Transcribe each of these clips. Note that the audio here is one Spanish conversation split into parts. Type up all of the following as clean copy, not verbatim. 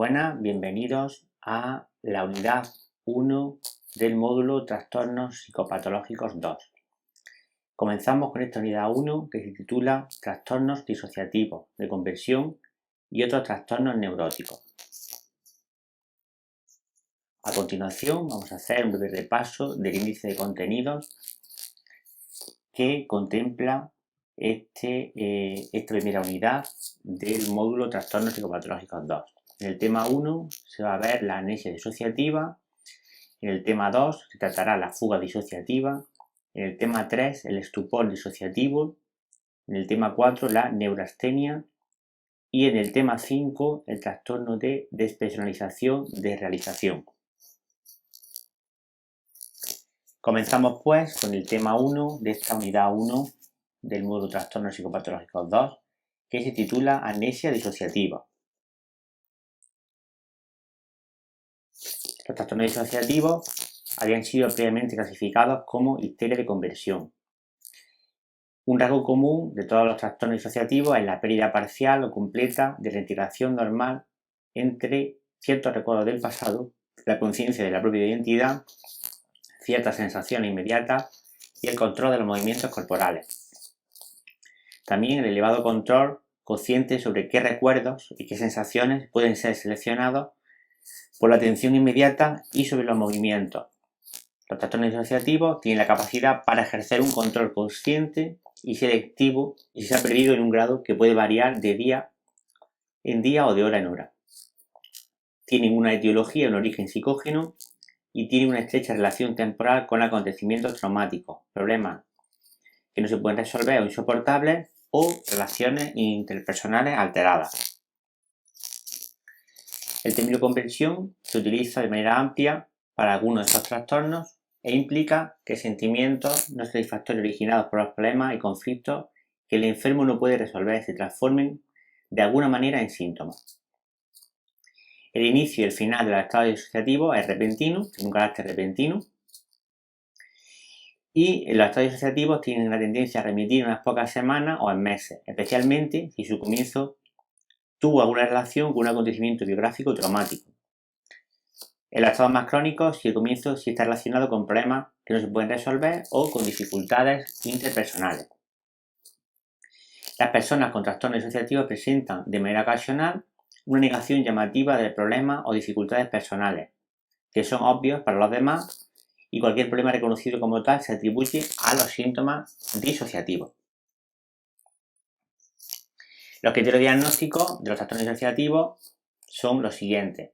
buenas, bienvenidos a la unidad 1 del módulo Trastornos Psicopatológicos 2. Comenzamos con esta unidad 1 que se titula Trastornos disociativos de conversión y otros trastornos neuróticos. A continuación vamos a hacer un breve repaso del índice de contenidos que contempla esta primera unidad del módulo Trastornos Psicopatológicos 2. En el tema 1 se va a ver la amnesia disociativa, en el tema 2 se tratará la fuga disociativa, en el tema 3 el estupor disociativo, en el tema 4 la neurastenia y en el tema 5 el trastorno de despersonalización de realización. Comenzamos pues con el tema 1 de esta unidad 1 del módulo Trastornos Psicopatológicos 2, que se titula Amnesia disociativa. Los trastornos disociativos habían sido previamente clasificados como histeria de conversión. Un rasgo común de todos los trastornos disociativos es la pérdida parcial o completa de la integración normal entre ciertos recuerdos del pasado, la conciencia de la propia identidad, ciertas sensaciones inmediatas y el control de los movimientos corporales. También el elevado control consciente sobre qué recuerdos y qué sensaciones pueden ser seleccionados por la atención inmediata y sobre los movimientos. Los trastornos disociativos tienen la capacidad para ejercer un control consciente y selectivo y se ha perdido en un grado que puede variar de día en día o de hora en hora. Tienen una etiología, un origen psicógeno y tienen una estrecha relación temporal con acontecimientos traumáticos, problemas que no se pueden resolver o insoportables o relaciones interpersonales alteradas. El término conversión se utiliza de manera amplia para algunos de estos trastornos e implica que sentimientos no satisfactorios originados por los problemas y conflictos que el enfermo no puede resolver se transformen de alguna manera en síntomas. El inicio y el final de los estados disociativos es repentino, tiene un carácter repentino, y los estados disociativos tienen una tendencia a remitir en unas pocas semanas o en meses, especialmente si su comienzo tuvo alguna relación con un acontecimiento biográfico traumático. En los estados más crónicos, si el comienzo sí está relacionado con problemas que no se pueden resolver o con dificultades interpersonales. Las personas con trastornos disociativos presentan de manera ocasional una negación llamativa de problemas o dificultades personales, que son obvios para los demás, y cualquier problema reconocido como tal se atribuye a los síntomas disociativos. Los criterios diagnósticos de los trastornos disociativos son los siguientes: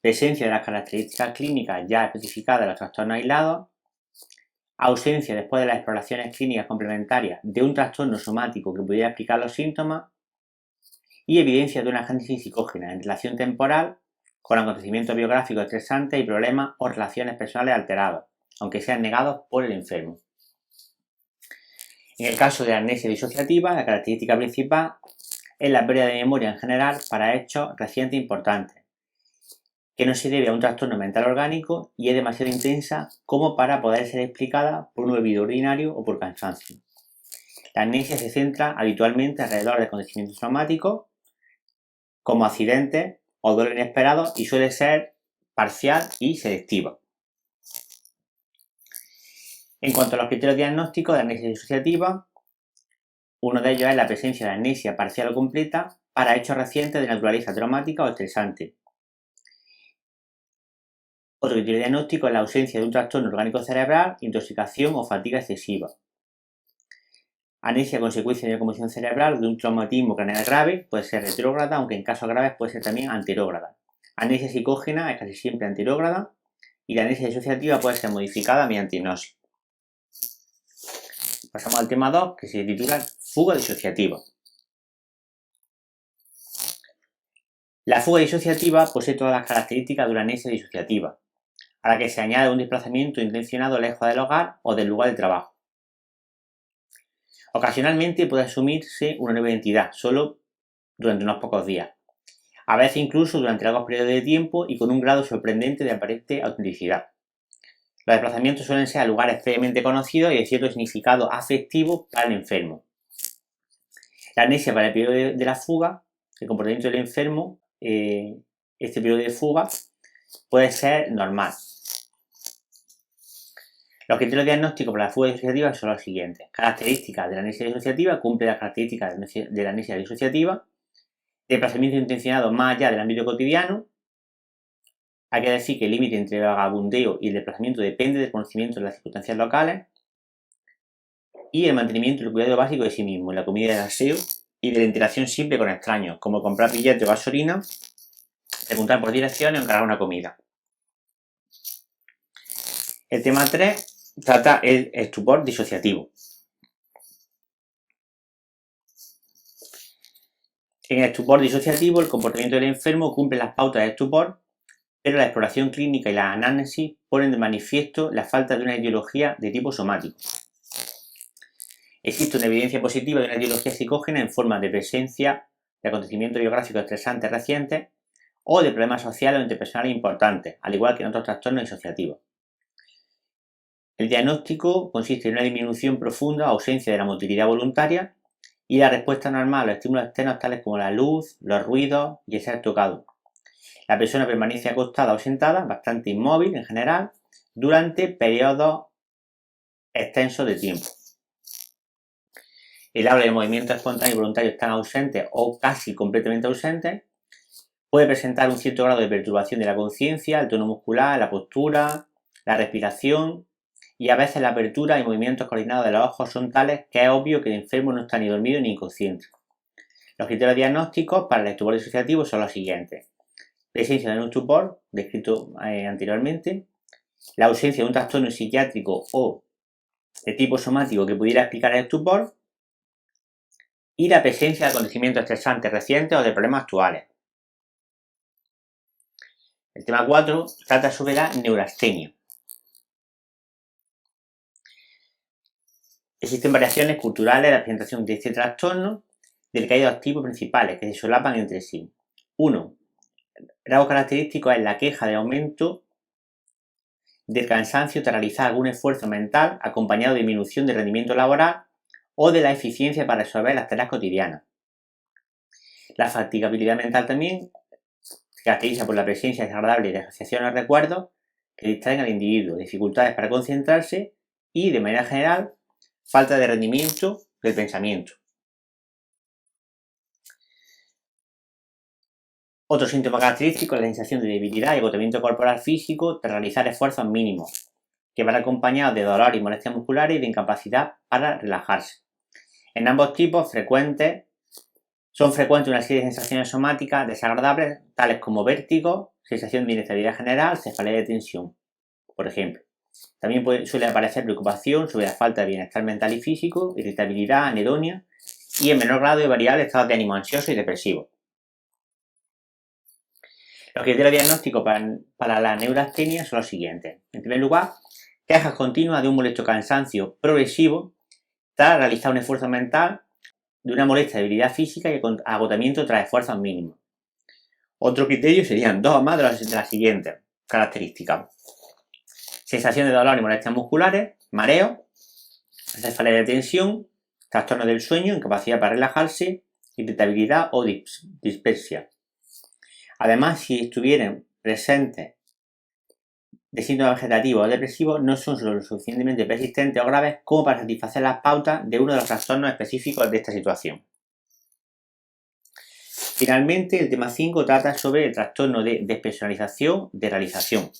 presencia de las características clínicas ya especificadas de los trastornos aislados, ausencia después de las exploraciones clínicas complementarias de un trastorno somático que pudiera explicar los síntomas y evidencia de una génesis psicógena en relación temporal con acontecimientos biográficos estresantes y problemas o relaciones personales alterados, aunque sean negados por el enfermo. En el caso de la amnesia disociativa, la característica principal es la pérdida de memoria en general para hechos recientes importantes, que no se debe a un trastorno mental orgánico y es demasiado intensa como para poder ser explicada por un olvido ordinario o por cansancio. La amnesia se centra habitualmente alrededor de acontecimientos traumáticos, como accidentes o dolor inesperado, y suele ser parcial y selectiva. En cuanto a los criterios diagnósticos de la amnesia disociativa, uno de ellos es la presencia de amnesia parcial o completa para hechos recientes de naturaleza traumática o estresante. Otro criterio diagnóstico es la ausencia de un trastorno orgánico cerebral, intoxicación o fatiga excesiva. Amnesia a consecuencia de una conmoción cerebral o de un traumatismo craneal grave puede ser retrógrada, aunque en casos graves puede ser también anterógrada. Amnesia psicógena es casi siempre anterógrada y la amnesia disociativa puede ser modificada mediante hipnosis. Pasamos al tema 2, que se titula fuga disociativa. La fuga disociativa posee todas las características de una amnesia disociativa, a la que se añade un desplazamiento intencionado lejos del hogar o del lugar de trabajo. Ocasionalmente puede asumirse una nueva identidad, solo durante unos pocos días, a veces incluso durante largos periodos de tiempo y con un grado sorprendente de aparente autenticidad. Los desplazamientos suelen ser a lugares previamente conocidos y de cierto significado afectivo para el enfermo. La amnesia para el periodo de la fuga, el comportamiento del enfermo este periodo de fuga puede ser normal. Los criterios diagnósticos para la fuga disociativa son los siguientes. Características de la amnesia disociativa: cumple las características de la amnesia disociativa. Desplazamiento intencionado más allá del ámbito cotidiano. Hay que decir que el límite entre el vagabundeo y el desplazamiento depende del conocimiento de las circunstancias locales. Y el mantenimiento del cuidado básico de sí mismo, la comida y el aseo, y de la interacción simple con extraños, como comprar billetes o gasolina, preguntar por direcciones o encargar una comida. El tema 3 trata el estupor disociativo. En el estupor disociativo, el comportamiento del enfermo cumple las pautas de estupor, pero la exploración clínica y la anamnesis ponen de manifiesto la falta de una etiología de tipo somático. Existe una evidencia positiva de una etiología psicógena en forma de presencia de acontecimientos biográficos estresantes recientes o de problemas sociales o interpersonales importantes, al igual que en otros trastornos disociativos. El diagnóstico consiste en una disminución profunda o ausencia de la motilidad voluntaria y la respuesta normal a los estímulos externos tales como la luz, los ruidos y el ser tocado. La persona permanece acostada o sentada, bastante inmóvil en general, durante periodos extensos de tiempo. El habla y el movimiento espontáneo y voluntario están ausentes o casi completamente ausentes. Puede presentar un cierto grado de perturbación de la conciencia, el tono muscular, la postura, la respiración, y a veces la apertura y movimientos coordinados de los ojos son tales que es obvio que el enfermo no está ni dormido ni inconsciente. Los criterios diagnósticos para el estupor disociativo son los siguientes: presencia de un estupor, descrito anteriormente, la ausencia de un trastorno psiquiátrico o de tipo somático que pudiera explicar el estupor, y la presencia de acontecimientos estresantes recientes o de problemas actuales. El tema 4 trata sobre la neurastenia. Existen variaciones culturales de la presentación de este trastorno, del que hay dos tipos principales que se solapan entre sí. Uno, rasgo característico es la queja de aumento del cansancio tras realizar algún esfuerzo mental acompañado de disminución del rendimiento laboral o de la eficiencia para resolver las tareas cotidianas. La fatigabilidad mental también se caracteriza por la presencia desagradable de asociaciones o recuerdos que distraen al individuo, dificultades para concentrarse y, de manera general, falta de rendimiento del pensamiento. Otro síntoma característico es la sensación de debilidad y agotamiento corporal físico tras realizar esfuerzos mínimos, que van acompañados de dolor y molestias musculares y de incapacidad para relajarse. En ambos tipos son frecuentes una serie de sensaciones somáticas desagradables, tales como vértigo, sensación de inestabilidad general, cefalea de tensión, por ejemplo. También suele aparecer preocupación sobre la falta de bienestar mental y físico, irritabilidad, anedonia y en menor grado y variable estados de ánimo ansioso y depresivo. Los criterios diagnósticos para la neurastenia son los siguientes. En primer lugar, quejas continuas de un molesto cansancio progresivo tras realizar un esfuerzo mental, de una molesta debilidad física y agotamiento tras esfuerzos mínimos. Otro criterio serían dos o más de las siguientes características: sensación de dolor y molestias musculares, mareo, cefalea de tensión, trastorno del sueño, incapacidad para relajarse, irritabilidad o dispepsia. Además, si estuvieran presentes de síntomas vegetativos o depresivos, no son lo suficientemente persistentes o graves como para satisfacer las pautas de uno de los trastornos específicos de esta situación. Finalmente, el tema 5 trata sobre el trastorno de despersonalización de realización.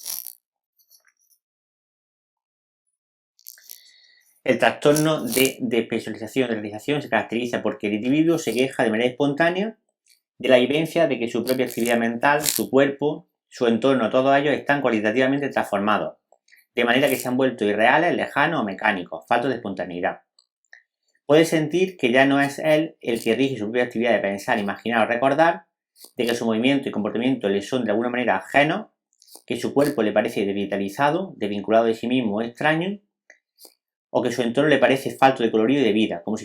El trastorno de despersonalización de realización se caracteriza porque el individuo se queja de manera espontánea de la vivencia de que su propia actividad mental, su cuerpo, su entorno, todos ellos están cualitativamente transformados, de manera que se han vuelto irreales, lejanos o mecánicos, faltos de espontaneidad. Puede sentir que ya no es él el que rige su propia actividad de pensar, imaginar o recordar, de que su movimiento y comportamiento le son de alguna manera ajenos, que su cuerpo le parece devitalizado, desvinculado de sí mismo o extraño, o que su entorno le parece falto de colorido y de vida, como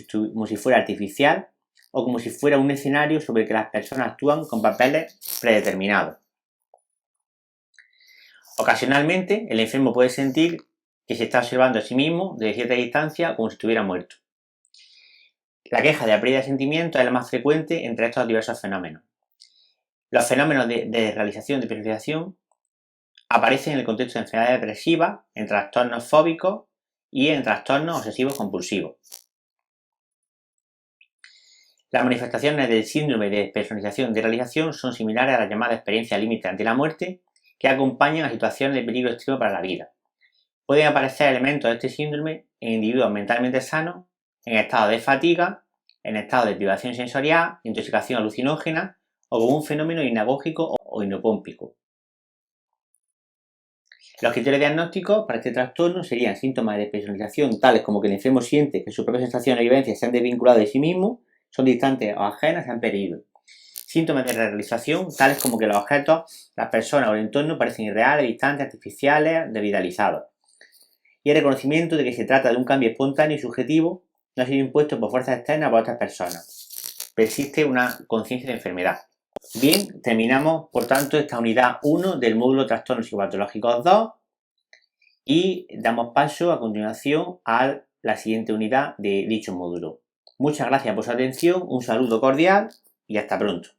si fuera artificial, o como si fuera un escenario sobre el que las personas actúan con papeles predeterminados. Ocasionalmente, el enfermo puede sentir que se está observando a sí mismo desde cierta distancia como si estuviera muerto. La queja de la pérdida de sentimientos es la más frecuente entre estos diversos fenómenos. Los fenómenos de desrealización de personalización aparecen en el contexto de enfermedades depresivas, en trastornos fóbicos y en trastornos obsesivos compulsivos. Las manifestaciones del síndrome de despersonalización de realización son similares a las llamadas experiencias límite ante la muerte, que acompañan a situaciones de peligro extremo para la vida. Pueden aparecer elementos de este síndrome en individuos mentalmente sanos, en estado de fatiga, en estado de privación sensorial, intoxicación alucinógena o como un fenómeno hinagógico o hinopómpico. Los criterios diagnósticos para este trastorno serían síntomas de despersonalización tales como que el enfermo siente que sus propias sensaciones y vivencias se han desvinculado de sí mismo, son distantes o ajenas, se han perdido. Síntomas de realización tales como que los objetos, las personas o el entorno parecen irreales, distantes, artificiales, desvitalizados. Y el reconocimiento de que se trata de un cambio espontáneo y subjetivo, no ha sido impuesto por fuerzas externas o por otras personas. Persiste una conciencia de enfermedad. Bien, terminamos por tanto esta unidad 1 del módulo Trastornos Psicopatológicos 2 y damos paso a continuación a la siguiente unidad de dicho módulo. Muchas gracias por su atención, un saludo cordial y hasta pronto.